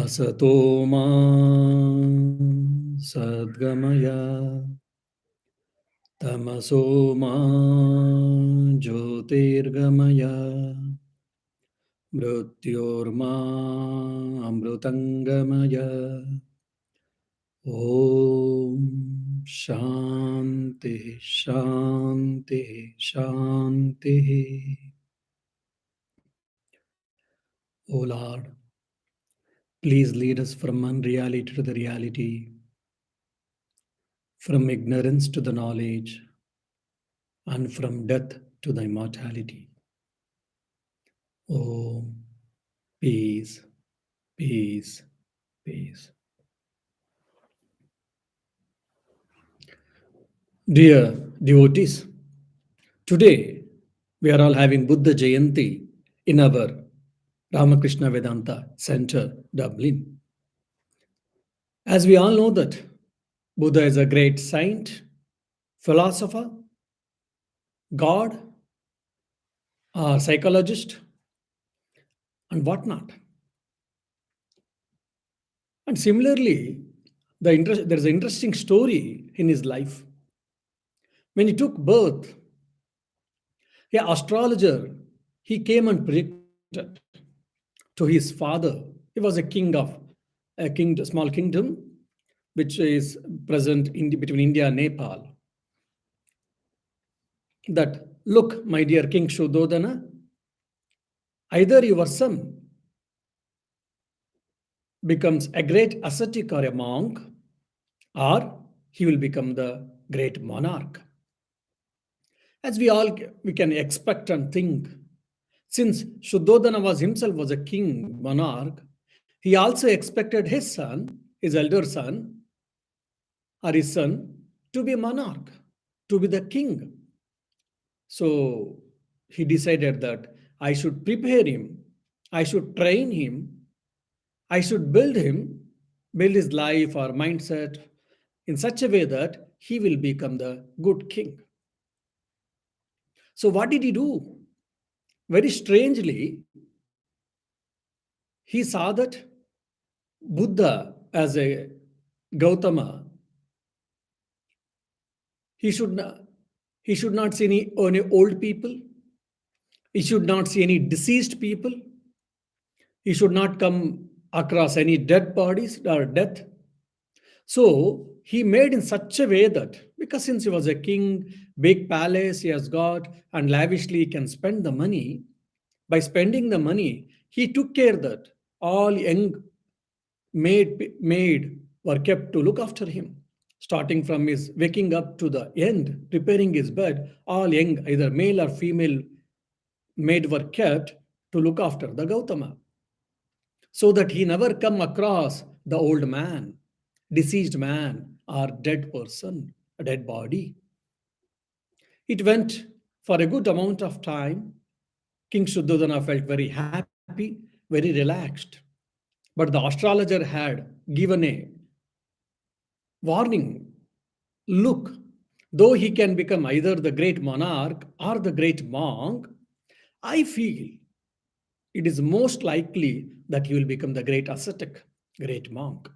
असतो मा सद्गमय तमसो मा ज्योतिर्गमय मृत्योर्मा अमृतङ्गमय ॐ शान्तिः शान्तिः शान्तिः. O Lord, please lead us from unreality to the reality, from ignorance to the knowledge, and from death to the immortality. Oh, peace, peace, peace. Dear devotees, today we are all having Buddha Jayanti in our Ramakrishna Vedanta Center, Dublin. As we all know that Buddha is a great saint, philosopher, God, or psychologist, and whatnot. And similarly, there is an interesting story in his life. When he took birth, an astrologer, he came and predicted to his father. He was a king of a small kingdom, which is present between India and Nepal. That, look, my dear King Shuddhodana, either your son becomes a great ascetic or a monk, or he will become the great monarch. As we can expect and think, since Shuddhodana was a king, monarch, he also expected his son, his elder son, or his son, to be a monarch, to be the king. So he decided that I should prepare him, I should train him, I should build his life or mindset in such a way that he will become the good king. So what did he do? Very strangely, he saw that Buddha as a Gautama, he should not see any old people. He should not see any deceased people. He should not come across any dead bodies or death. So he made in such a way that, because since he was a king, big palace he has got, and lavishly he can spend the money, by spending the money, he took care that all young maid were kept to look after him. Starting from his waking up to the end, preparing his bed, all young, either male or female maid were kept to look after the Gautama, so that he never come across the old man, deceased man, or dead person, a dead body. It went for a good amount of time. King Shuddhodana felt very happy, very relaxed. But the astrologer had given a warning. Look, though he can become either the great monarch or the great monk, I feel it is most likely that he will become the great ascetic, great monk.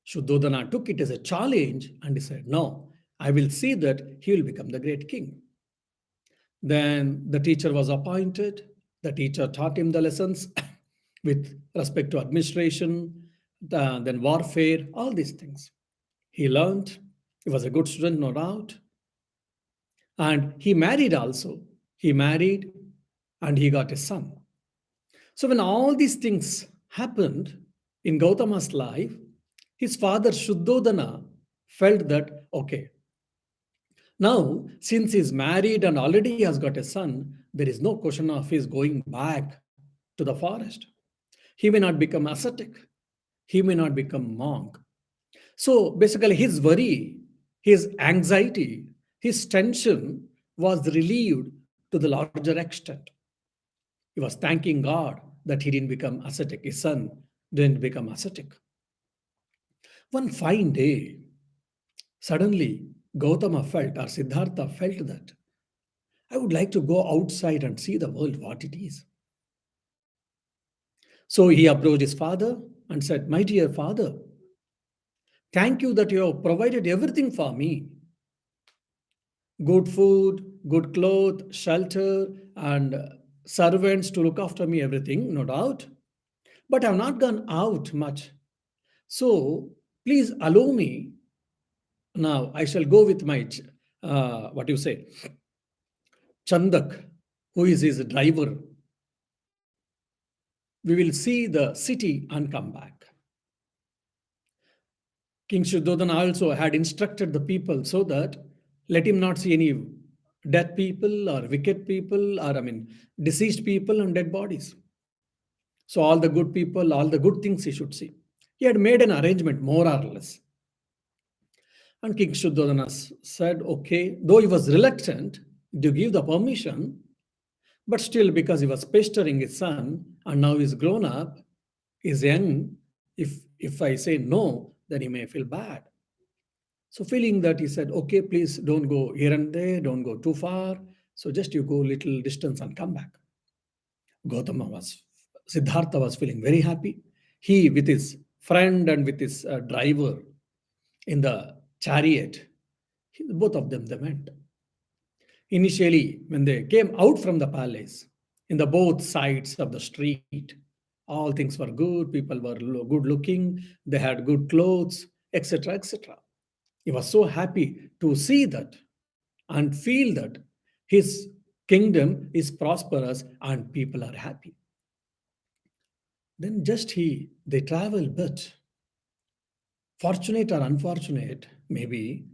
Shuddhodana took it as a challenge and he said, no, I will see that he will become the great king. Then the teacher was appointed. The teacher taught him the lessons with respect to administration, then warfare, all these things. He learned. He was a good student, no doubt. And he married also. He married and he got a son. So when all these things happened in Gautama's life, his father Shuddhodana felt that, okay, now since he's married and already has got a son, there is no question of his going back to the forest. He may not become ascetic. He may not become monk. So basically his worry, his anxiety, his tension was relieved to the larger extent. He was thanking God that he didn't become ascetic. His son didn't become ascetic. One fine day, suddenly Gautama felt, or Siddhartha felt that I would like to go outside and see the world what it is. So he approached his father and said, "My dear father, thank you that you have provided everything for me: good food, good clothes, shelter, and servants to look after me, everything, no doubt. But I have not gone out much. So please allow me. Now I shall go with my, what you say, Chandak, who is his driver. We will see the city and come back." King Shuddhodana also had instructed the people so that let him not see any dead people or wicked people, or I mean deceased people and dead bodies. So all the good people, all the good things he should see. He had made an arrangement more or less. And King Shuddhodana said, okay, though he was reluctant to give the permission, but still, because he was pestering his son and now he's grown up, he's young, if I say no, then he may feel bad. So feeling that, he said, okay, please don't go here and there, don't go too far. So just you go little distance and come back. Gautama was, Siddhartha was feeling very happy. He, with his friend and with his driver in the chariot, both of them, they went. Initially, when they came out from the palace, in the both sides of the street, all things were good, people were good looking, they had good clothes, etc., etc. He was so happy to see that and feel that his kingdom is prosperous and people are happy. Then just they travel, but fortunate or unfortunate, maybe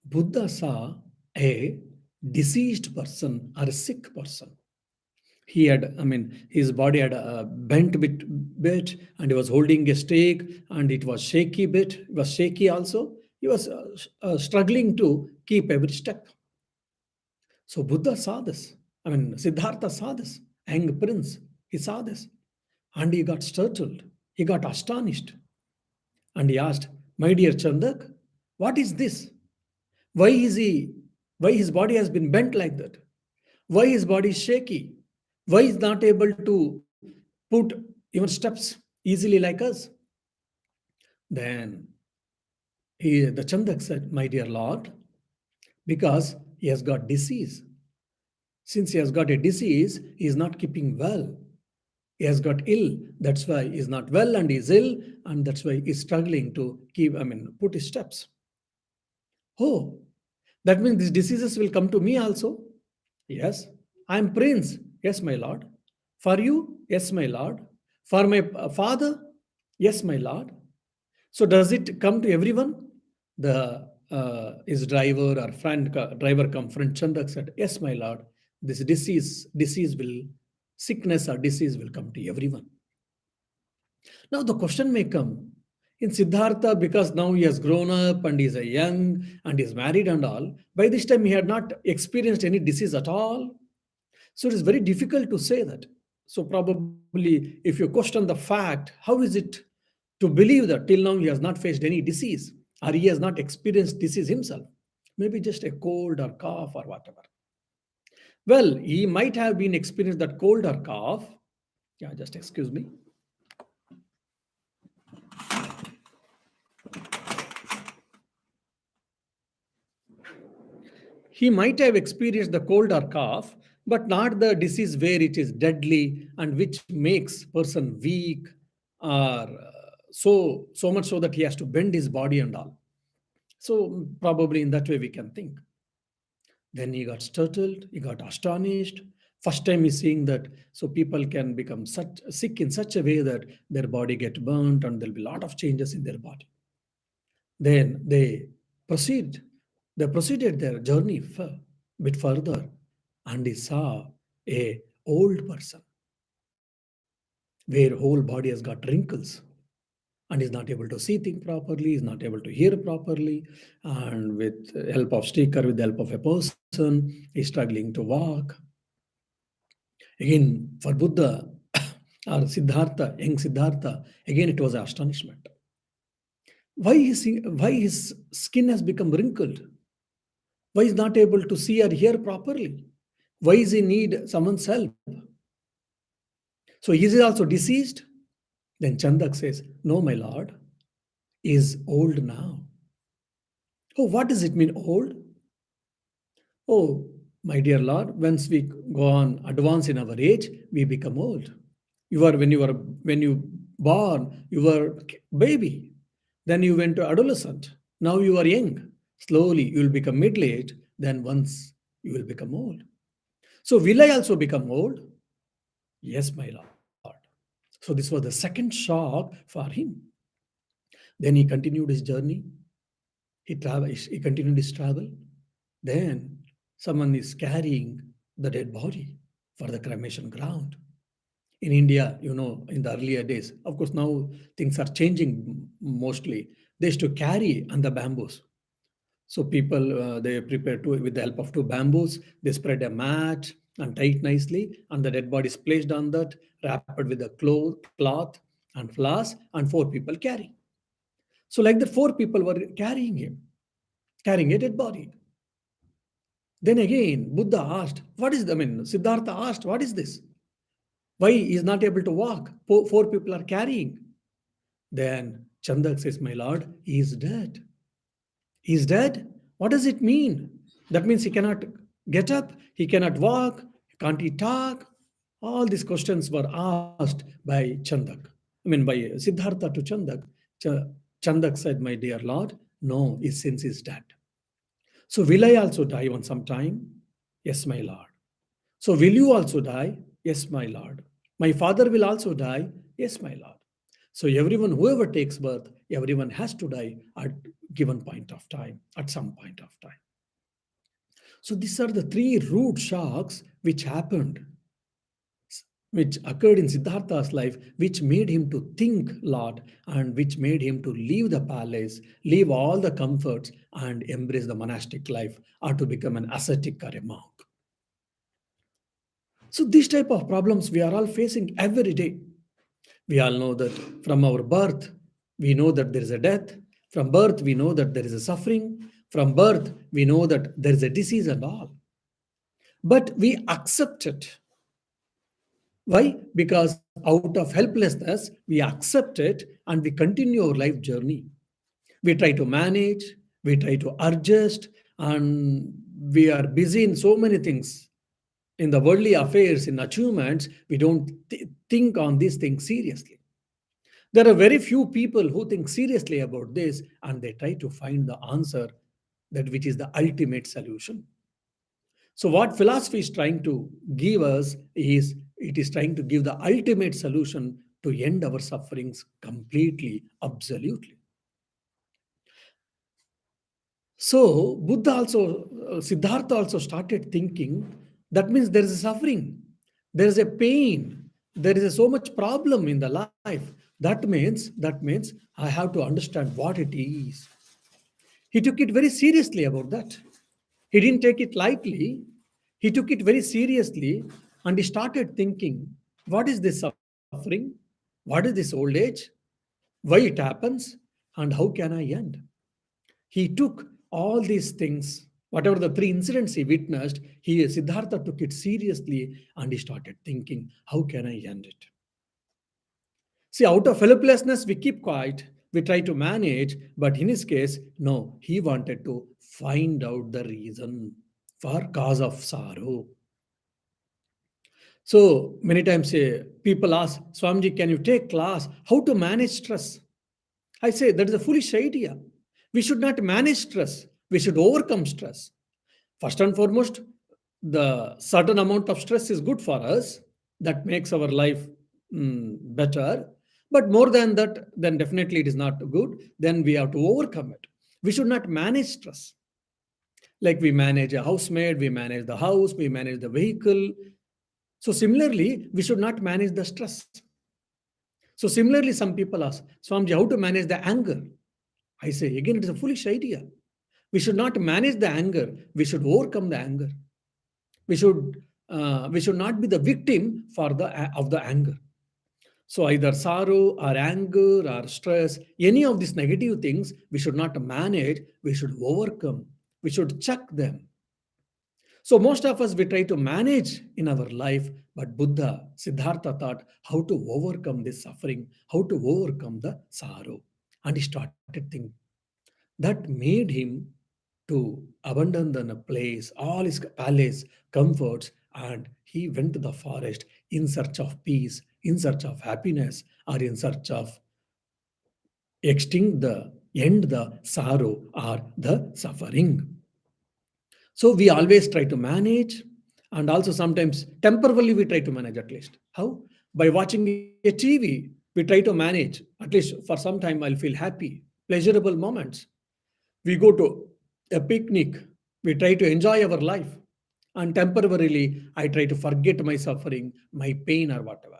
Buddha saw a deceased person or a sick person. He had, I mean, his body had a bent bit, and he was holding a stake, and it was shaky bit. It was shaky also. He was struggling to keep every step. So Buddha saw this. I mean, Siddhartha saw this. Young prince, he saw this, and he got startled. He got astonished, and he asked, "My dear Chandak, what is this? Why is he? Why his body has been bent like that? Why his body is shaky? Why is not able to put even steps easily like us?" Then the Chandak said, "My dear Lord, because he has got disease. Since he has got a disease, he is not keeping well. He has got ill. That's why he is not well and he is ill, and that's why he's struggling to keep, I mean, put his steps." Oh, that means these diseases will come to me also? Yes. I am prince. Yes, my lord. For you? Yes, my lord. For my father? Yes, my lord. So does it come to everyone? The his driver or friend driver come friend Chandak said, "Yes, my lord. This disease will sickness or disease will come to everyone." Now the question may come in Siddhartha, because now he has grown up and he's a young and he's married and all. By this time, he had not experienced any disease at all. So it is very difficult to say that. So probably, if you question the fact, how is it to believe that till now he has not faced any disease or he has not experienced disease himself? Maybe just a cold or cough or whatever. Well, he might have been experienced that cold or cough. Yeah, just excuse me. He might have experienced the cold or cough, but not the disease where it is deadly and which makes person weak, or so much so that he has to bend his body and all. So probably in that way we can think. Then he got startled, he got astonished. First time he's seeing that, so people can become such sick in such a way that their body get burnt and there'll be a lot of changes in their body. Then proceed. They proceeded their journey a bit further, and he saw a old person where whole body has got wrinkles, and is not able to see things properly, is not able to hear properly, and with the help of sticker, with the help of a person, is struggling to walk. Again, for Buddha or Siddhartha, young Siddhartha, again it was astonishment. Why his skin has become wrinkled? Why is not able to see or hear properly? Why is he need someone's help? So is he also deceased? Then Chandak says, no, my lord, he is old now. Oh, what does it mean, old? Oh, my dear Lord, once we go on advance in our age, we become old. When you born, you were baby. Then you went to adolescent. Now you are young. Slowly you will become middle age. Then once you will become old. So will I also become old? Yes, my Lord. So this was the second shock for him. Then he continued his journey. He continued his travel. Then someone is carrying the dead body for the cremation ground. In India, in the earlier days, of course, now things are changing mostly. They used to carry on the bamboos. So people, they prepare to with the help of two bamboos. They spread a mat and tie it nicely, and the dead body is placed on that, wrapped with a cloth and flowers, and four people carry. So like the four people were carrying him, carrying a dead body. Then again, Buddha asked, "What is the?" I mean, Siddhartha asked, "What is this? Why he is not able to walk? Four people are carrying." Then Chandak says, "My lord, he is dead. He is dead? What does it mean? That means he cannot get up, he cannot walk, can't he talk?" All these questions were asked by Chandak. By Siddhartha to Chandak. Chandak said, "My dear Lord, no, his sins is dead. So will I also die on some time? Yes, my Lord. So will you also die? Yes, my Lord. My father will also die? Yes, my Lord. So everyone, whoever takes birth, everyone has to die at given point of time, at some point of time. So these are the three root shocks which occurred in Siddhartha's life, which made him to think a lot and which made him to leave the palace, leave all the comforts and embrace the monastic life or to become an ascetic or a monk. So these type of problems we are all facing every day. We all know that from our birth, we know that there is a death. From birth, we know that there is a suffering. From birth, we know that there is a disease and all. But we accept it. Why? Because out of helplessness, we accept it and we continue our life journey. We try to manage, we try to adjust, and we are busy in so many things. In the worldly affairs, in achievements, we don't think on these things seriously. There are very few people who think seriously about this and they try to find the answer that which is the ultimate solution. So what philosophy is trying to give us is it is trying to give the ultimate solution to end our sufferings completely, absolutely. So Buddha also, Siddhartha also started thinking that means there is a suffering, there is a pain, there is so much problem in the life. That means I have to understand what it is. He took it very seriously about that. He didn't take it lightly. He took it very seriously and he started thinking, what is this suffering? What is this old age? Why it happens? And how can I end? He took all these things, whatever the three incidents he witnessed, Siddhartha took it seriously and he started thinking, how can I end it? See, out of helplessness, we keep quiet, we try to manage, but in his case, no, he wanted to find out the reason for cause of sorrow. So many times people ask, Swamiji, can you take class? How to manage stress? I say that is a foolish idea. We should not manage stress. We should overcome stress. First and foremost, the certain amount of stress is good for us. That makes our life better. But more than that, then definitely it is not good. Then we have to overcome it. We should not manage stress. Like we manage a housemaid, we manage the house, we manage the vehicle. So similarly, we should not manage the stress. So similarly, some people ask, Swamiji, how to manage the anger? I say, again, it is a foolish idea. We should not manage the anger. We should overcome the anger. We should not be the victim of the anger. So either sorrow or anger or stress, any of these negative things, we should not manage. We should overcome. We should check them. So most of us we try to manage in our life, but Buddha, Siddhartha thought how to overcome this suffering, how to overcome the sorrow. And he started thinking. That made him to abandon the place, all his palace, comforts, and he went to the forest in search of peace, in search of happiness, or in search of extinct the end the sorrow or the suffering. So we always try to manage, and also sometimes temporarily we try to manage at least. How? By watching a TV, we try to manage. At least for some time, I'll feel happy, pleasurable moments. We go to a picnic, we try to enjoy our life, and temporarily I try to forget my suffering, my pain, or whatever.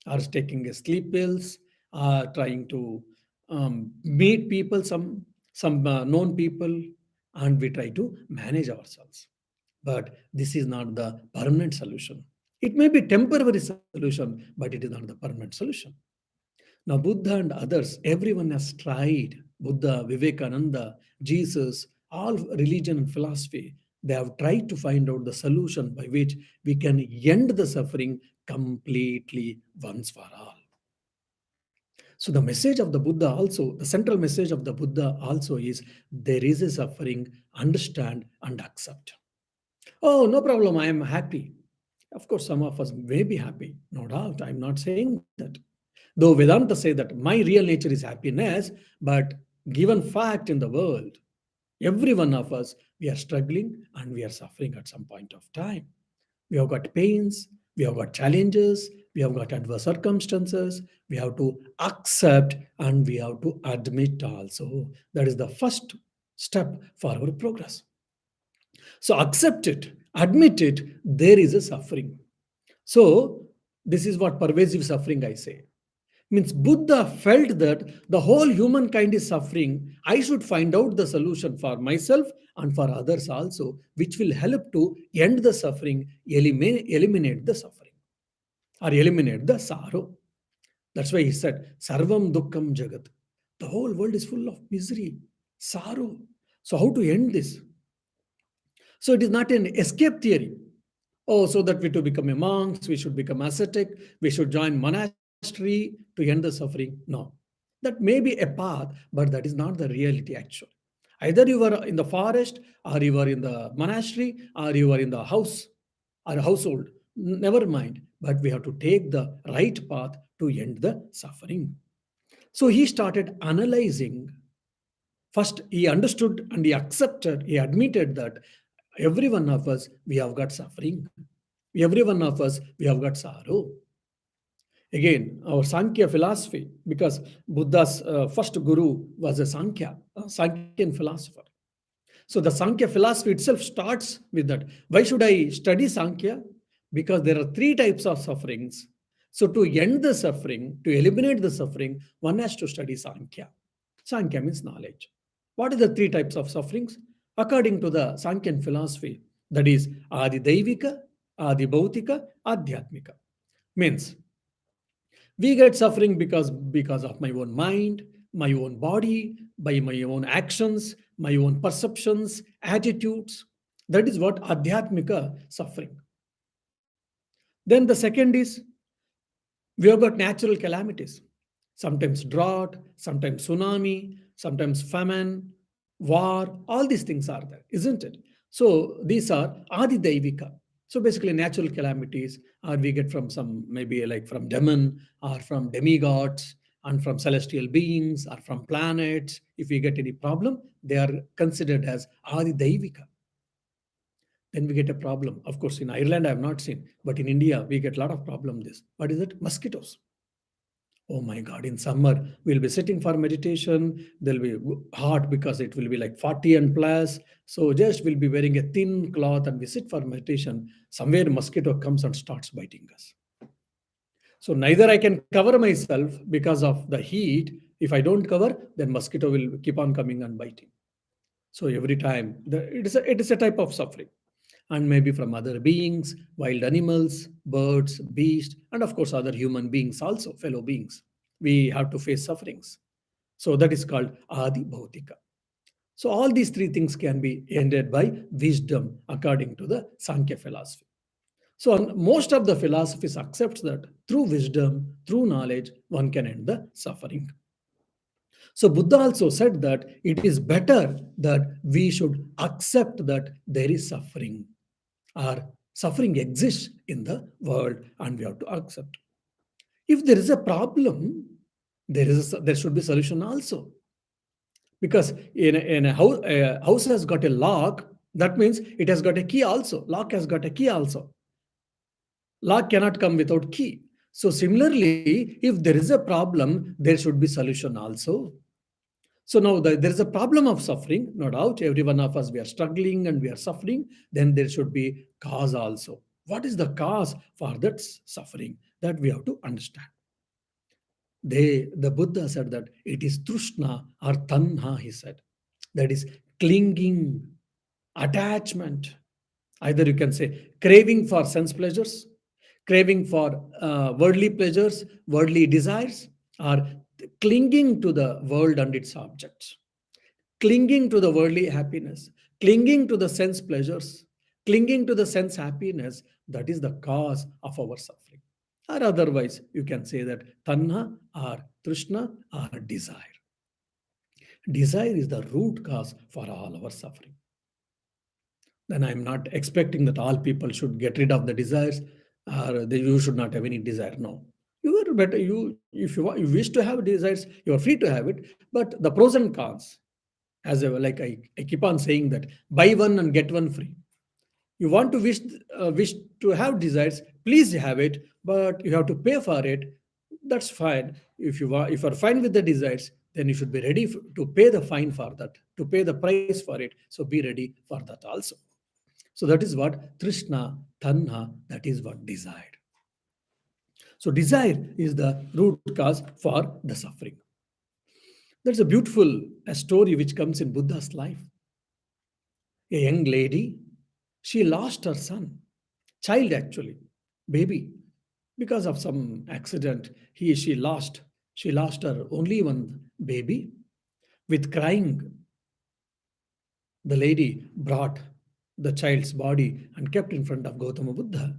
Or taking a sleep pills, trying to meet people, some known people, and we try to manage ourselves. But this is not the permanent solution. It may be temporary solution, but it is not the permanent solution. Now, Buddha and others, everyone has tried. Buddha, Vivekananda, Jesus, all religion and philosophy, they have tried to find out the solution by which we can end the suffering completely once for all. So, the message of the Buddha also, the central message of the Buddha also is there is a suffering, understand and accept. Oh, no problem, I am happy. Of course, some of us may be happy, no doubt. I'm not saying that. Though Vedanta say that my real nature is happiness, but given fact in the world, every one of us, we are struggling and we are suffering at some point of time. We have got pains, we have got challenges, we have got adverse circumstances, we have to accept and we have to admit also. That is the first step for our progress. So accept it, admit it, there is a suffering. So this is what pervasive suffering I say. Means Buddha felt that the whole humankind is suffering. I should find out the solution for myself and for others also, which will help to end the suffering, eliminate the suffering, or eliminate the sorrow. That's why he said, Sarvam Dukkham Jagat. The whole world is full of misery, sorrow. So, how to end this? So, it is not an escape theory. Oh, so that we to become a monks, we should become ascetic, we should join monastery to end the suffering. No. That may be a path, but that is not the reality actually. Either you are in the forest, or you are in the monastery, or you are in the house or household. Never mind. But we have to take the right path to end the suffering. So he started analyzing. First, he understood and he accepted, he admitted that every one of us, we have got suffering. Every one of us, we have got sorrow. Again, our Sankhya philosophy, because Buddha's first guru was a Sankhyan philosopher. So the Sankhya philosophy itself starts with that. Why should I study Sankhya? Because there are three types of sufferings. So to end the suffering, to eliminate the suffering, one has to study Sankhya. Sankhya means knowledge. What are the three types of sufferings? According to the Sankhyan philosophy, that is Adi Daivika, Adi Bhautika, Adhyatmika. Means we get suffering because of my own mind, my own body, by my own actions, my own perceptions, attitudes. That is what Adhyatmika suffering. Then the second is we have got natural calamities. Sometimes drought, sometimes tsunami, sometimes famine, war, all these things are there, isn't it? So these are Adi Daivika. So basically natural calamities, or we get from some maybe like from demon or from demigods and from celestial beings or from planets. If we get any problem, they are considered as Adi Daivika. Then we get a problem. Of course, in Ireland, I have not seen, but in India, we get a lot of problem. This, what is it? Mosquitoes. Oh my God, in summer, we'll be sitting for meditation. There'll be hot because it will be like 40 and plus. So just we'll be wearing a thin cloth and we sit for meditation. Somewhere mosquito comes and starts biting us. So neither I can cover myself because of the heat. If I don't cover, then mosquito will keep on coming and biting. So every time, it is a type of suffering. And maybe from other beings, wild animals, birds, beasts, and of course other human beings also, fellow beings. We have to face sufferings. So that is called Adi Bhautika. So all these three things can be ended by wisdom according to the Sankhya philosophy. So most of the philosophies accept that through wisdom, through knowledge, one can end the suffering. So Buddha also said that it is better that we should accept that there is suffering or suffering exists in the world and we have to accept. If there is a problem, there should be solution also. Because a house has got a lock, that means it has got a key also. Lock has got a key also. Lock cannot come without key. So similarly, if there is a problem, there should be solution also. So now there is a problem of suffering, no doubt. Every one of us, we are struggling and we are suffering. Then there should be cause also. What is the cause for that suffering? That we have to understand. The Buddha said that it is Trishna or Tanha, he said. That is clinging, attachment. Either you can say craving for sense pleasures, craving for worldly pleasures, worldly desires, or clinging to the world and its objects, clinging to the worldly happiness, clinging to the sense pleasures, clinging to the sense happiness, that is the cause of our suffering. Or otherwise, you can say that tanha or trishna or desire. Desire is the root cause for all our suffering. Then I'm not expecting that all people should get rid of the desires or you should not have any desire. No. You are better. You if you wish to have desires, you are free to have it. But the pros and cons, as like I keep on saying that buy one and get one free. You want to wish to have desires, please have it, but you have to pay for it. That's fine. If you are fine with the desires, then you should be ready to pay the fine for that, to pay the price for it. So be ready for that also. So that is what Trishna, Tanha, that is what desired. So desire is the root cause for the suffering. There's a beautiful story which comes in Buddha's life. A young lady, she lost her son, child actually, baby, because of some accident. She lost her only one baby. With crying, the lady brought the child's body and kept in front of Gautama Buddha.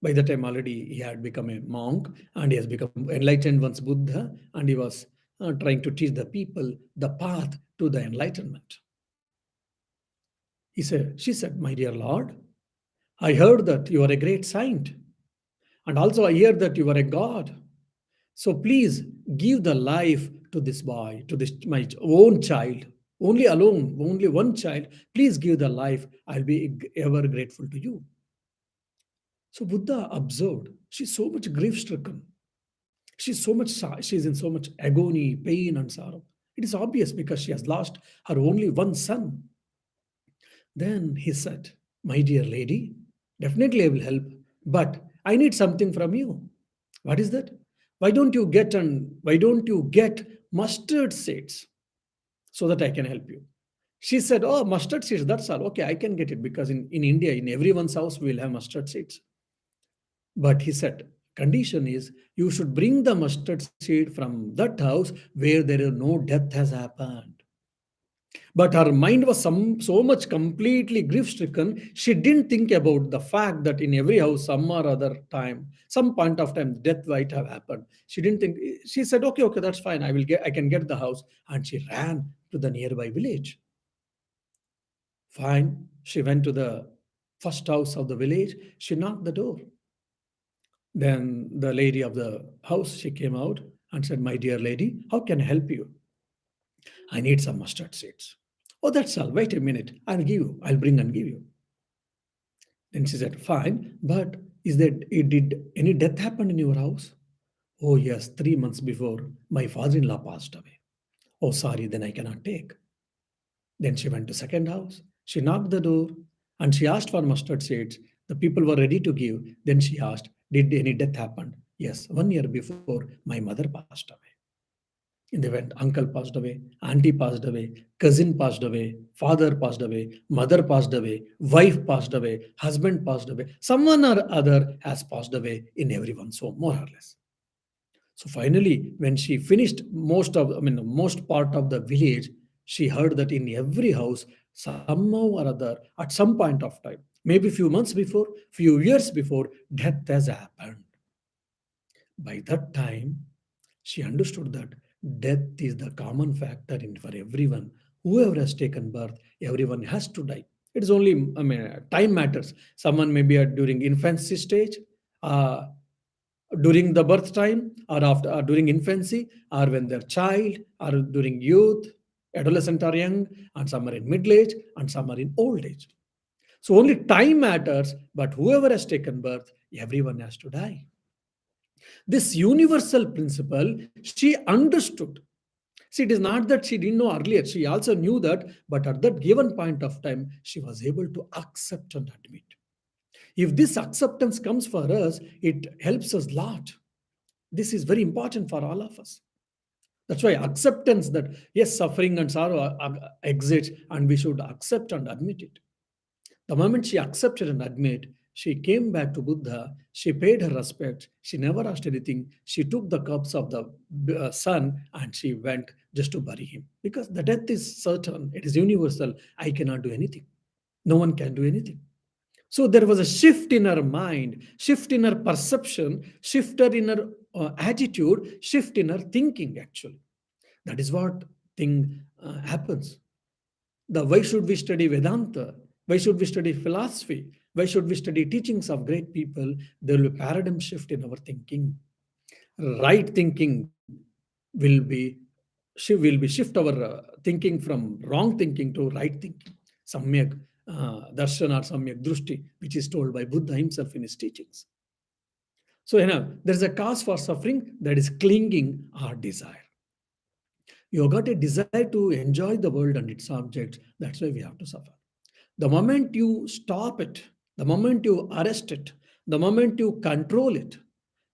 By the time already he had become a monk and he has become enlightened once Buddha, and he was trying to teach the people the path to the enlightenment. She said, "My dear Lord, I heard that you are a great saint, and also I hear that you are a God. So please give the life to this boy, to this my own child, only alone, only one child. Please give the life. I'll be ever grateful to you." So Buddha observed she's so much grief stricken. She's in so much agony, pain, and sorrow. It is obvious because she has lost her only one son. Then he said, "My dear lady, definitely I will help, but I need something from you." What is that? Why don't you get mustard seeds so that I can help you? She said, "Oh, mustard seeds, that's all. Okay, I can get it because in India, in everyone's house, we will have mustard seeds." But he said, condition is you should bring the mustard seed from that house where there is no death has happened. But her mind was so much completely grief stricken, she didn't think about the fact that in every house, some or other time, some point of time, death might have happened. She didn't think, she said, okay, okay, that's fine. I can get the house. And she ran to the nearby village. Fine. She went to the first house of the village. She knocked the door. Then the lady of the house, she came out and said, "My dear lady, how can I help you?" "I need some mustard seeds." "Oh, that's all. Wait a minute. I'll give you. I'll bring and give you." Then she said, "Fine, but did any death happen in your house?" "Oh, yes, 3 months before my father-in-law passed away." "Oh, sorry, then I cannot take." Then she went to second house. She knocked the door and she asked for mustard seeds. The people were ready to give. Then she asked, "Did any death happen?" "Yes, 1 year before my mother passed away." In the event, uncle passed away, auntie passed away, cousin passed away, father passed away, mother passed away, wife passed away, husband passed away. Someone or other has passed away in everyone's home, more or less. So finally, when she finished most part of the village, she heard that in every house, somehow or other, at some point of time, maybe few months before, few years before, death has happened. By that time, she understood that death is the common factor in for everyone. Whoever has taken birth, everyone has to die. It is only, I mean, time matters. Someone may be during infancy stage, uh, during the birth time, or after, or during infancy, or when they're child, or during youth, adolescent or young, and some are in middle age, and some are in old age. So only time matters, but whoever has taken birth, everyone has to die. This universal principle she understood. See, it is not that she didn't know earlier, she also knew that, but at that given point of time, she was able to accept and admit. If this acceptance comes for us, it helps us a lot. This is very important for all of us. That's why acceptance that yes, suffering and sorrow exist, and we should accept and admit it. The moment she accepted and admitted, she came back to Buddha. She paid her respect. She never asked anything. She took the cups of the son and she went just to bury him. Because the death is certain, it is universal. I cannot do anything. No one can do anything. So there was a shift in her mind, shift in her perception, shift in her attitude, shift in her thinking, actually. That is what thing happens. The why should we study Vedanta? Why should we study philosophy? Why should we study teachings of great people? There will be paradigm shift in our thinking. Right thinking will be shift our thinking from wrong thinking to right thinking. Samyak darshan or samyak drushti, which is told by Buddha himself in his teachings. So, there's a cause for suffering, that is clinging or desire. You got a desire to enjoy the world and its objects. That's why we have to suffer. The moment you stop it, the moment you arrest it, the moment you control it,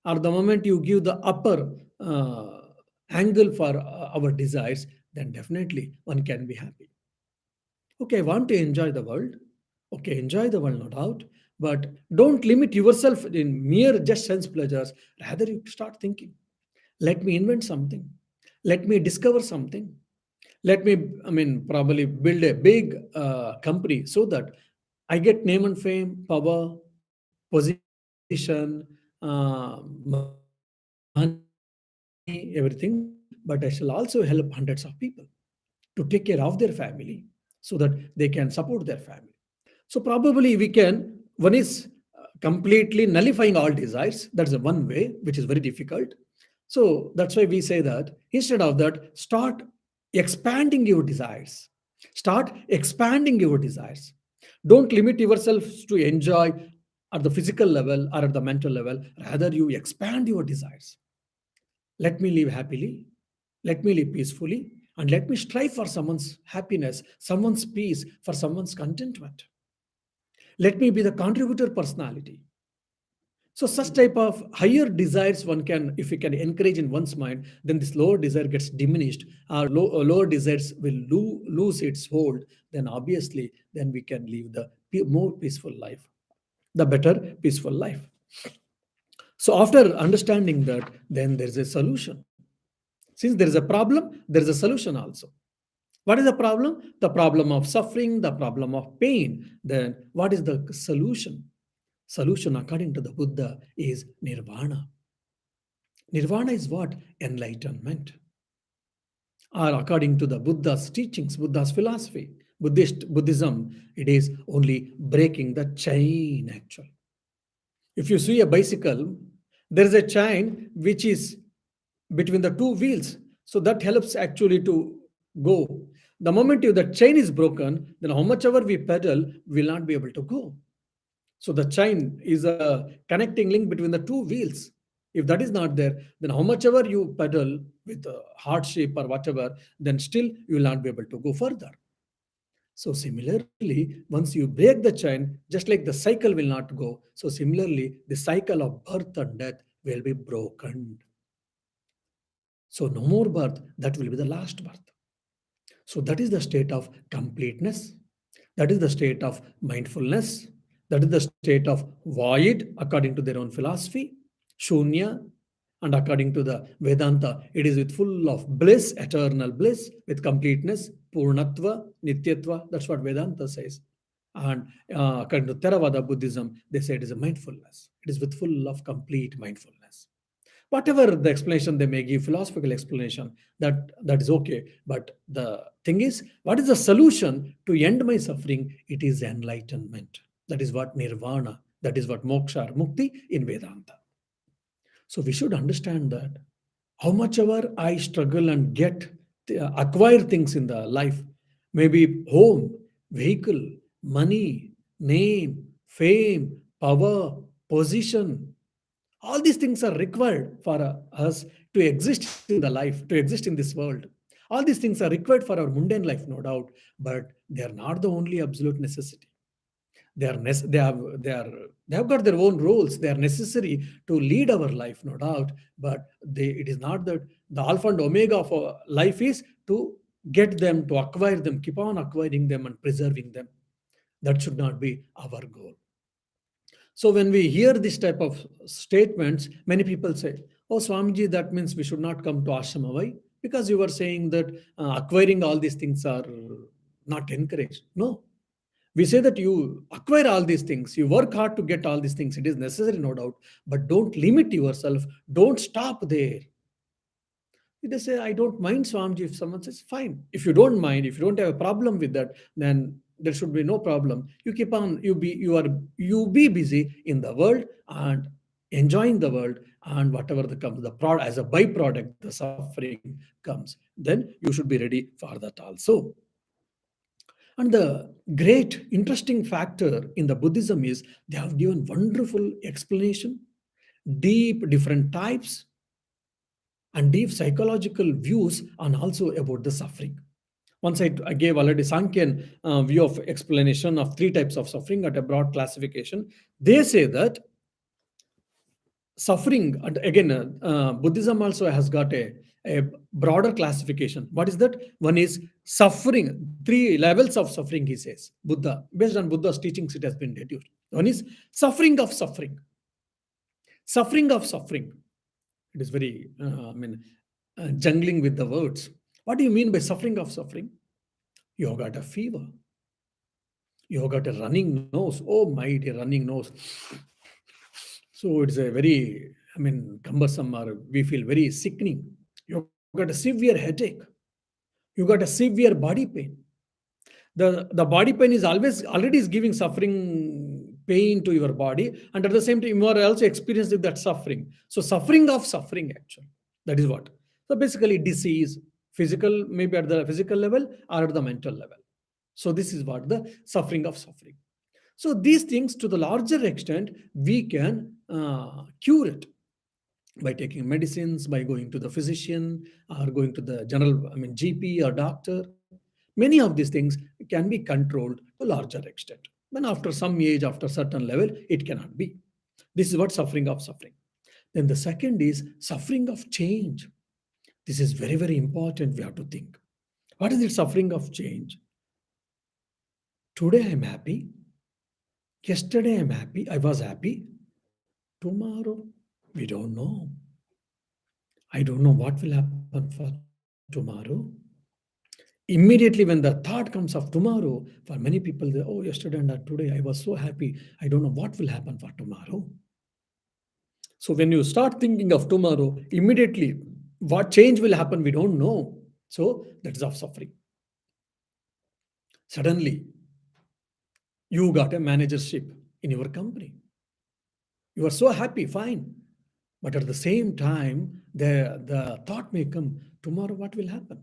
or the moment you give the upper angle for our desires, then definitely one can be happy. Okay, I want to enjoy the world. Okay, enjoy the world, no doubt. But don't limit yourself in mere just sense pleasures. Rather, you start thinking, let me invent something. Let me discover something. Let me, I mean, probably build a big company so that I get name and fame, power, position, money, everything. But I shall also help hundreds of people to take care of their family so that they can support their family. So probably we can, one is completely nullifying all desires. That's the one way, which is very difficult. So that's why we say that instead of that, start expanding your desires. Start expanding your desires. Don't limit yourself to enjoy at the physical level or at the mental level. Rather, you expand your desires. Let me live happily. Let me live peacefully. And let me strive for someone's happiness, someone's peace, for someone's contentment. Let me be the contributor personality. So such type of higher desires one can, if we can encourage in one's mind, then this lower desire gets diminished. Our lower desires will lose its hold. Then obviously, then we can live the more peaceful life, the better peaceful life. So after understanding that, then there is a solution. Since there is a problem, there is a solution also. What is the problem? The problem of suffering, the problem of pain. Then what is the solution? Solution, according to the Buddha, is nirvana. Nirvana is what? Enlightenment. Or according to the Buddha's teachings, Buddha's philosophy, Buddhism, it is only breaking the chain actually. If you see a bicycle, there is a chain which is between the two wheels. So that helps actually to go. The moment the chain is broken, then how much ever we pedal, we will not be able to go. So the chain is a connecting link between the two wheels. If that is not there, then how much ever you pedal with hardship or whatever, then still you will not be able to go further. So similarly, once you break the chain, just like the cycle will not go, so similarly, the cycle of birth and death will be broken. So no more birth, that will be the last birth. So that is the state of completeness. That is the state of mindfulness. That is the state of void, according to their own philosophy, shunya, And according to the Vedanta, it is with full of bliss, eternal bliss, with completeness, purnatva, nityatva. That's what Vedanta says. And according to Theravada Buddhism, they say it is a mindfulness. It is with full of complete mindfulness. Whatever the explanation they may give, philosophical explanation, that is okay. But the thing is, what is the solution to end my suffering? It is enlightenment. That is what nirvana, that is what moksha or mukti in Vedanta. So we should understand that how much ever I struggle and acquire things in the life, maybe home, vehicle, money, name, fame, power, position, all these things are required for us to exist in the life, to exist in this world. All these things are required for our mundane life, no doubt, but they are not the only absolute necessity. They have got their own roles. They are necessary to lead our life, no doubt, but it is not that the alpha and omega of our life is to get them, to acquire them, keep on acquiring them and preserving them. That should not be our goal. So when we hear this type of statements, many people say, "Oh, Swamiji, that means we should not come to ashrama." Why? Because you were saying that acquiring all these things are not encouraged. No, we say that you acquire all these things, you work hard to get all these things. It is necessary, no doubt, but don't limit yourself. Don't stop there. They say, I don't mind, Swamiji. If someone says, fine. If you don't mind, if you don't have a problem with that, then there should be no problem. You keep on, you be busy in the world and enjoying the world, and whatever the product as a byproduct, the suffering comes, then you should be ready for that also. And the great interesting factor in the Buddhism is they have given wonderful explanation, deep different types and deep psychological views on also about the suffering. Once I gave already Sankhyan view of explanation of three types of suffering at a broad classification. They say that suffering, and again, Buddhism also has got a broader classification. What is that? One is suffering, three levels of suffering, he says. Buddha, based on Buddha's teachings, it has been deduced. One is suffering of suffering. Suffering of suffering. It is very, jungling with the words. What do you mean by suffering of suffering? You have got a fever. You have got a running nose. Oh, my dear, running nose. So it's a very, cumbersome, or we feel very sickening. You've got a severe headache. You got a severe body pain. The body pain is already is giving suffering pain to your body, and at the same time you are also experiencing that suffering. So suffering of suffering, actually, that is what. So basically disease, physical, maybe at the physical level or at the mental level. So this is what the suffering of suffering. So these things, to the larger extent, we can cure it by taking medicines, by going to the physician, or going to the GP or doctor. Many of these things can be controlled to larger extent. But after some age, after certain level, it cannot be. This is what suffering of suffering. Then the second is suffering of change. This is very, very important. We have to think. What is the suffering of change? Today I'm happy. Yesterday I'm happy. I was happy. Tomorrow, we don't know. I don't know what will happen for tomorrow. Immediately when the thought comes of tomorrow, for many people, they, oh, yesterday and today I was so happy. I don't know what will happen for tomorrow. So when you start thinking of tomorrow, immediately what change will happen, we don't know. So that is of suffering. Suddenly, you got a managership in your company. You are so happy, fine. But at the same time, the thought may come, tomorrow what will happen?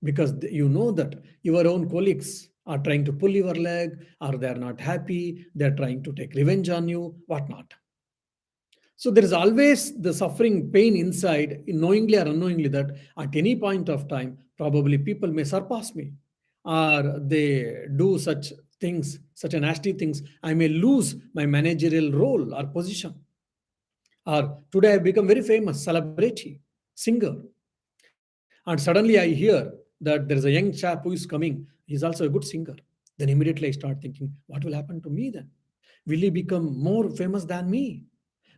Because you know that your own colleagues are trying to pull your leg, or they are not happy, they're trying to take revenge on you, whatnot. So there is always the suffering, pain inside, knowingly or unknowingly, that at any point of time, probably people may surpass me, or they do such things, such a nasty things. I may lose my managerial role or position. Or today I've become very famous, celebrity, singer. And suddenly I hear that there is a young chap who is coming. He's also a good singer. Then immediately I start thinking, what will happen to me then? Will he become more famous than me?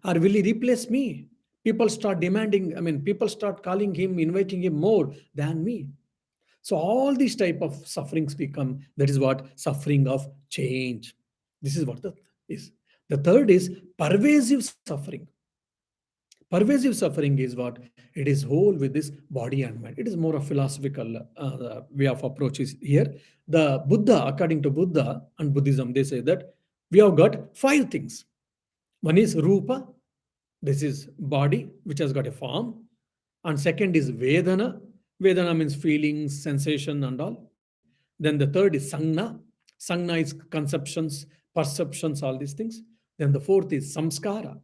Or will he replace me? People start demanding, people start calling him, inviting him more than me. So all these type of sufferings become, that is what suffering of change. This is what the is. The third is pervasive suffering. Pervasive suffering is what? It is whole with this body and mind. It is more a philosophical way of approach is here. The Buddha, according to Buddha and Buddhism, they say that we have got five things. One is Rupa, this is body, which has got a form. And second is Vedana. Vedana means feelings, sensation, and all. Then the third is Sangna. Sangna is conceptions, perceptions, all these things. Then the fourth is Samskara.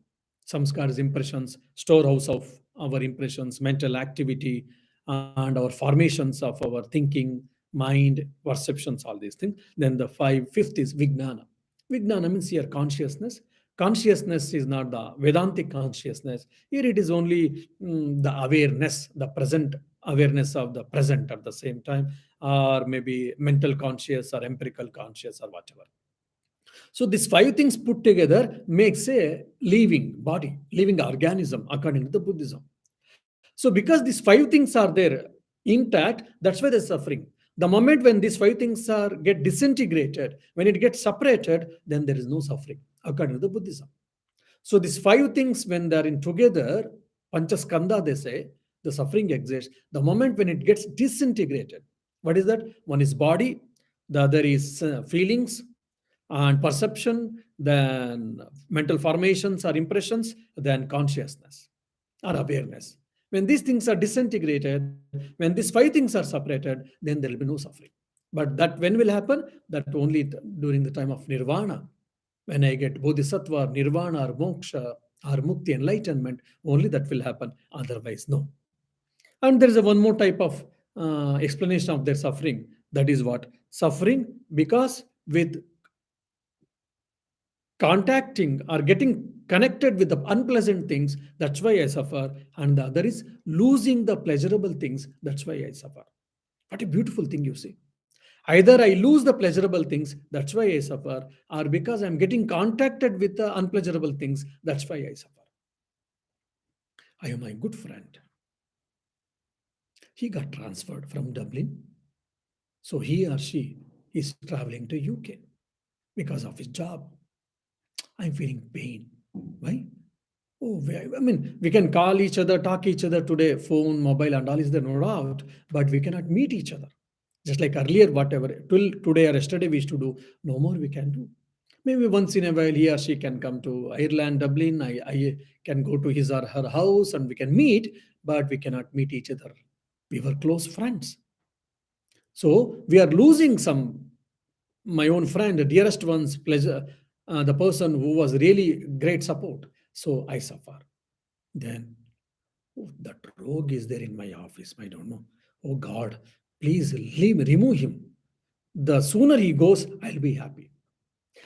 Samskara is impressions, storehouse of our impressions, mental activity, and our formations of our thinking, mind, perceptions, all these things. Then the fifth is Vijnana. Vijnana means here consciousness. Consciousness is not the Vedantic consciousness. Here it is only the awareness, the present awareness of the present at the same time, or maybe mental conscious or empirical conscious or whatever. So these five things put together makes a living body, living organism according to the Buddhism. So because these five things are there intact, that's why they're suffering. The moment when these five things are get disintegrated, when it gets separated, then there is no suffering according to the Buddhism. So these five things, when they're in together, Panchaskanda, they say, the suffering exists. The moment when it gets disintegrated, what is that? One is body, the other is feelings and perception, then mental formations or impressions, then consciousness or awareness. When these things are disintegrated, when these five things are separated, then there will be no suffering. But that when will happen? That only during the time of nirvana. When I get bodhisattva, nirvana, or moksha, or mukti, enlightenment, only that will happen. Otherwise, no. And there is a one more type of explanation of their suffering. That is what? Suffering because with contacting or getting connected with the unpleasant things, that's why I suffer. And the other is losing the pleasurable things, that's why I suffer. What a beautiful thing you see. Either I lose the pleasurable things, that's why I suffer, or because I'm getting contacted with the unpleasurable things, that's why I suffer. I have my good friend. He got transferred from Dublin. So he or she is traveling to UK because of his job. I'm feeling pain. Why? Oh, we can call each other, talk each other today, phone, mobile, and all is there, no doubt, but we cannot meet each other. Just like earlier, whatever, till today or yesterday we used to do, no more we can do. Maybe once in a while he or she can come to Ireland, Dublin, I can go to his or her house and we can meet, but we cannot meet each other. We were close friends. So we are losing some, my own friend, the dearest one's pleasure, the person who was really great support. So I suffer. Then, oh, that rogue is there in my office. I don't know. Oh God, please remove him. The sooner he goes, I'll be happy.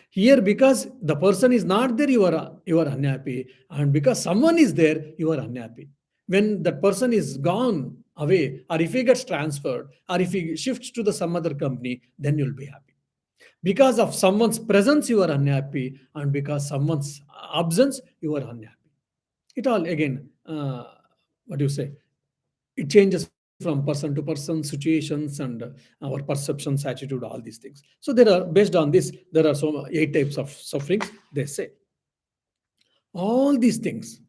Here, because the person is not there, you are unhappy, and because someone is there, you are unhappy. When that person is gone away, or if he gets transferred, or if he shifts to the some other company, then you'll be happy. Because of someone's presence, you are unhappy, and because someone's absence, you are unhappy. It all again, what do you say? It changes from person to person, situations, and our perceptions, attitude, all these things. So there are, based on this, there are so 8 types of sufferings. They say all these things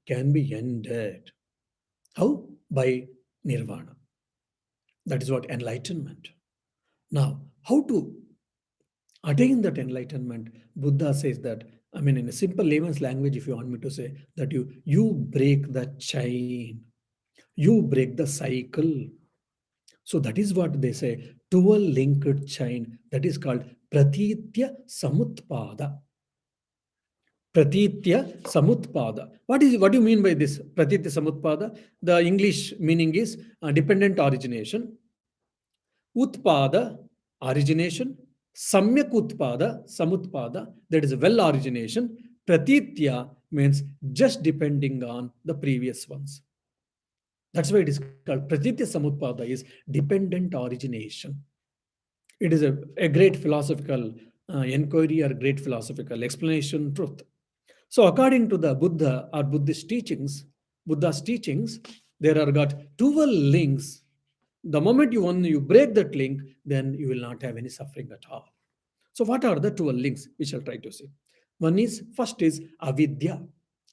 can be ended. How? By nirvana. That is what enlightenment. Now, how to attain that enlightenment? Buddha says that, in a simple layman's language, if you want me to say, that you break the chain, you break the cycle. So that is what they say, dual linked chain, that is called pratitya samutpada. Pratitya samutpada. What do you mean by this pratitya samutpada? The English meaning is dependent origination, utpada, origination, samyak utpada, samutpada, that is well origination. Pratitya means just depending on the previous ones. That's why it is called Pratitya Samutpada, is dependent origination. It is a great philosophical inquiry or great philosophical explanation truth. So according to the Buddha or Buddha's teachings, there are got 12 links. The moment you break that link, then you will not have any suffering at all. So what are the 12 links? We shall try to see. First is avidya,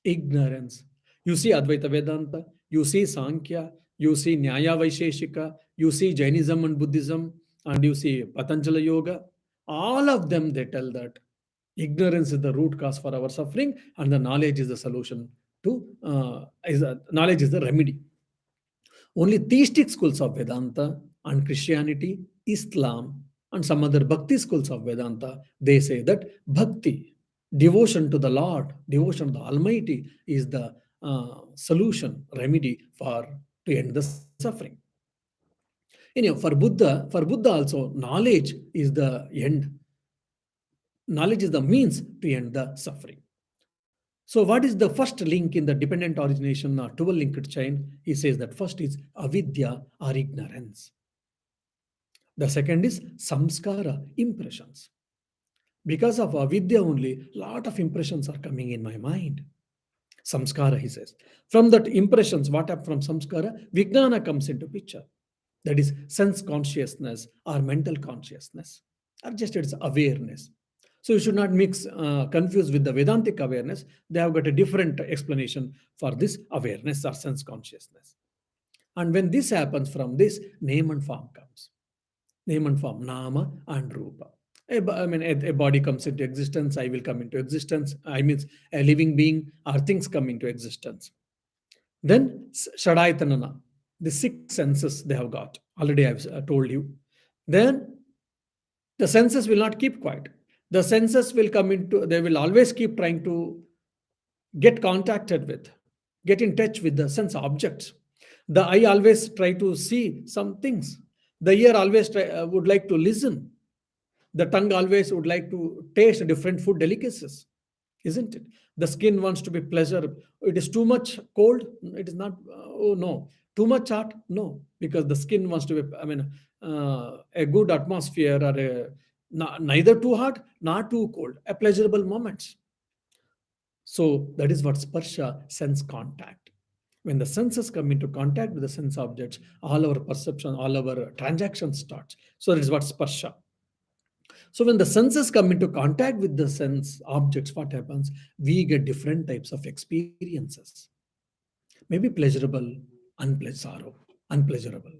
ignorance. You see Advaita Vedanta, you see Sankhya, you see Nyaya Vaisheshika, you see Jainism and Buddhism, and you see Patanjali Yoga. All of them, they tell that ignorance is the root cause for our suffering, and the knowledge is the solution to, knowledge is the remedy. Only theistic schools of Vedanta and Christianity, Islam, and some other Bhakti schools of Vedanta, they say that Bhakti, devotion to the Lord, devotion to the Almighty, is the solution, remedy for to end the suffering. For Buddha also, knowledge is the end. Knowledge is the means to end the suffering. So, what is the first link in the dependent origination or 12 linked chain? He says that first is avidya or ignorance. The second is samskara, impressions. Because of avidya only, lot of impressions are coming in my mind. Samskara, he says. From that impressions, what up from samskara? Vijnana comes into picture. That is sense consciousness or mental consciousness, or just its awareness. So you should not mix, confuse with the Vedantic awareness. They have got a different explanation for this awareness or sense consciousness. And when this happens, from this, name and form comes. Name and form, nama and rupa. A body comes into existence, I will come into existence. I mean, a living being or things come into existence. Then Shadaitanana, the six senses they have got. Already I've told you. Then the senses will not keep quiet. The senses will come into, they will always keep trying to get contacted with, get in touch with the sense objects. The eye always try to see some things. The ear always would like to listen. The tongue always would like to taste different food delicacies, isn't it? The skin wants to be pleasure. It is too much cold. It is not. Oh no. Too much hot. No, because the skin wants to be. A good atmosphere or neither too hot, nor too cold. A pleasurable moments. So that is what sparsha, sense contact. When the senses come into contact with the sense objects, all our perception, all our transactions starts. So that is what sparsha. So when the senses come into contact with the sense objects, what happens? We get different types of experiences. Maybe pleasurable, sorrow, unpleasurable,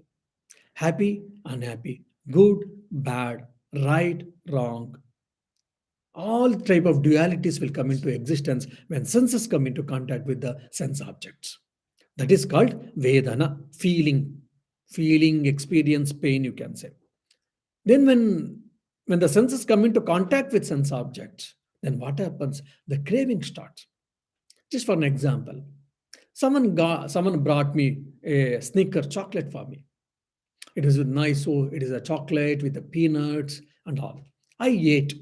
happy, unhappy, good, bad, right, wrong. All type of dualities will come into existence when senses come into contact with the sense objects. That is called Vedana, feeling, experience, pain, you can say. Then when the senses come into contact with sense objects, then what happens? The craving starts. Just for an example, someone brought me a Snicker chocolate for me. It is nice, so it is a chocolate with the peanuts and all. I ate.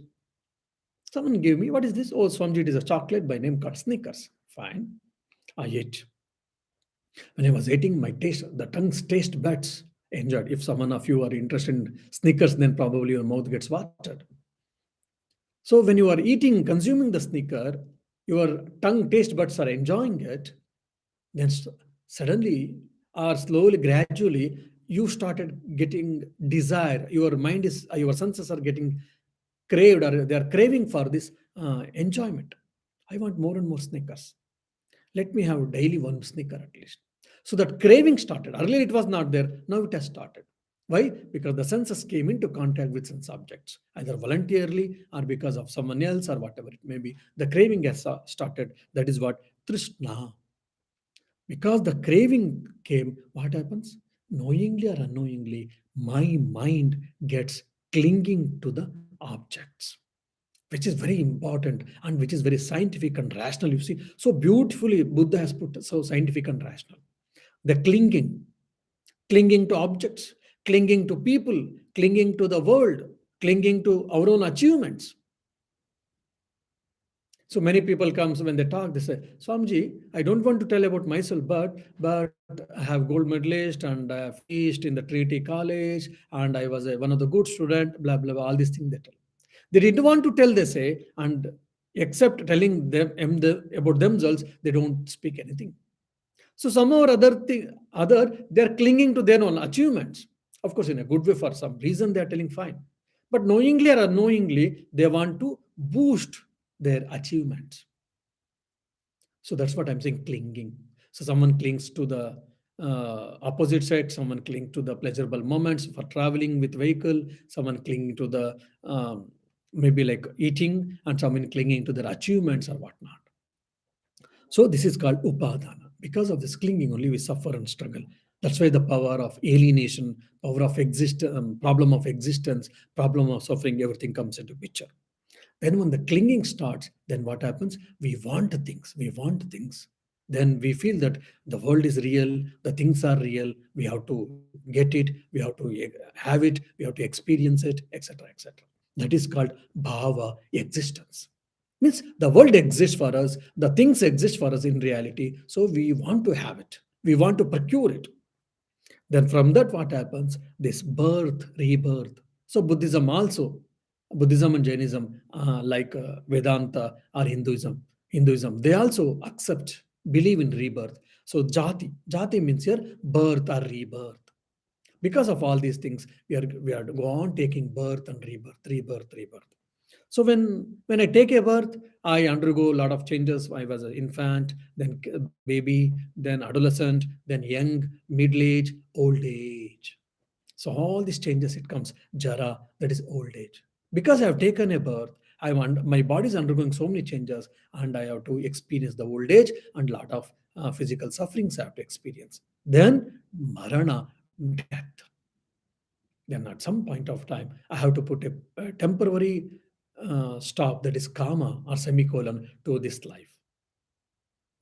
Someone gave me, what is this? Oh, Swami, it is a chocolate by name called Snickers. Fine. I ate. When I was eating, the tongue's taste buds enjoyed. If someone of you are interested in Snickers, then probably your mouth gets watered. So when you are eating, consuming the Snicker, your tongue taste buds are enjoying it, then suddenly or slowly, gradually, you started getting desire. Your senses are getting craved, or they are craving for this enjoyment. I want more and more Snickers. Let me have daily one Snicker at least. So that craving started. Earlier it was not there. Now it has started. Why? Because the senses came into contact with sense objects, either voluntarily or because of someone else or whatever it may be. The craving has started. That is what Trishna. Because the craving came, what happens? Knowingly or unknowingly, my mind gets clinging to the objects, which is very important and which is very scientific and rational. You see, so beautifully Buddha has put so scientific and rational. The clinging to objects, clinging to people, clinging to the world, clinging to our own achievements. So many people comes when they talk, they say, Swamiji, I don't want to tell about myself, but I have gold medalist and I have finished in the Trinity College and I was one of the good student, blah, blah, blah, all these things they tell. They didn't want to tell, they say, and Except telling about themselves, they don't speak anything. So somehow or other, they are clinging to their own achievements. Of course, in a good way, for some reason they are telling fine. But knowingly or unknowingly, they want to boost their achievements. So that's what I'm saying, clinging. So someone clings to the opposite side, someone clings to the pleasurable moments for traveling with vehicle, someone clinging to the maybe like eating, and someone clinging to their achievements or whatnot. So this is called upadana. Because of this clinging, only we suffer and struggle. That's why the power of alienation, power of problem of existence, problem of suffering, everything comes into picture. Then when the clinging starts, then what happens? We want things. We want things. Then we feel that the world is real, the things are real. We have to get it. We have to have it. We have to experience it, etc., etc. That is called bhava existence. Means the world exists for us, the things exist for us in reality, so we want to have it, we want to procure it. Then from that what happens? This birth, rebirth. So Buddhism also, Buddhism and Jainism, like Vedanta or Hinduism, they also accept, believe in rebirth. So jati means here birth or rebirth. Because of all these things, we are go on taking birth and rebirth. So when I take a birth, I undergo a lot of changes. I was an infant, then baby, then adolescent, then young, middle age, old age. So all these changes, it comes jara, that is old age. Because I have taken a birth, I want my body is undergoing so many changes, and I have to experience the old age and lot of physical sufferings I have to experience. Then marana, death. Then at some point of time, I have to put a temporary stop, that is comma or semicolon, to this life.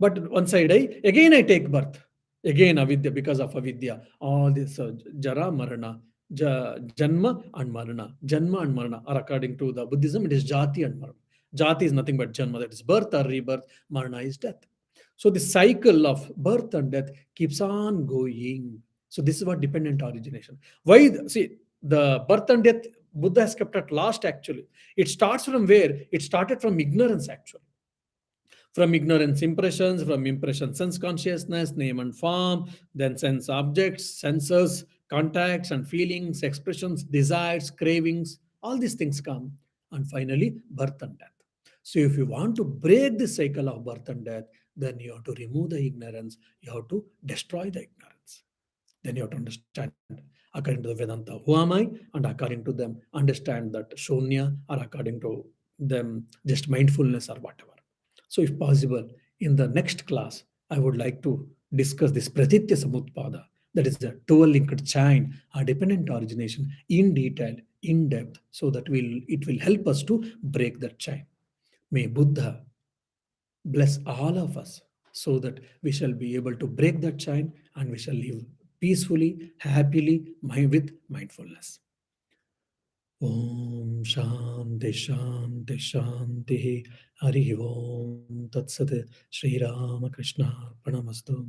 But once I die, again I take birth. Again avidya, because of avidya. All this jara, marana, janma and marana. Janma and marana are, according to the Buddhism, it is jati and marana. Jati is nothing but janma, that is birth or rebirth. Marana is death. So the cycle of birth and death keeps on going. So this is what dependent origination. Why? See, the birth and death Buddha has kept at last actually. It starts from where? It started from ignorance actually. From ignorance, impressions, from impression, sense consciousness, name and form, then sense objects, senses, contacts and feelings, expressions, desires, cravings, all these things come. And finally, birth and death. So if you want to break the cycle of birth and death, then you have to remove the ignorance, you have to destroy the ignorance. Then you have to understand, according to the Vedanta, who am I? And according to them, understand that Shunya, or according to them, just mindfulness or whatever. So, if possible, in the next class, I would like to discuss this Pratitya Samutpada, that is a 12 linked chain, a dependent origination, in detail, in depth, so that it will help us to break that chain. May Buddha bless all of us so that we shall be able to break that chain and we shall live peacefully, happily, with mindfulness. Om Shanti Shanti Shanti Hari Om Tat Sat Shri Ramakrishna Pranamastu.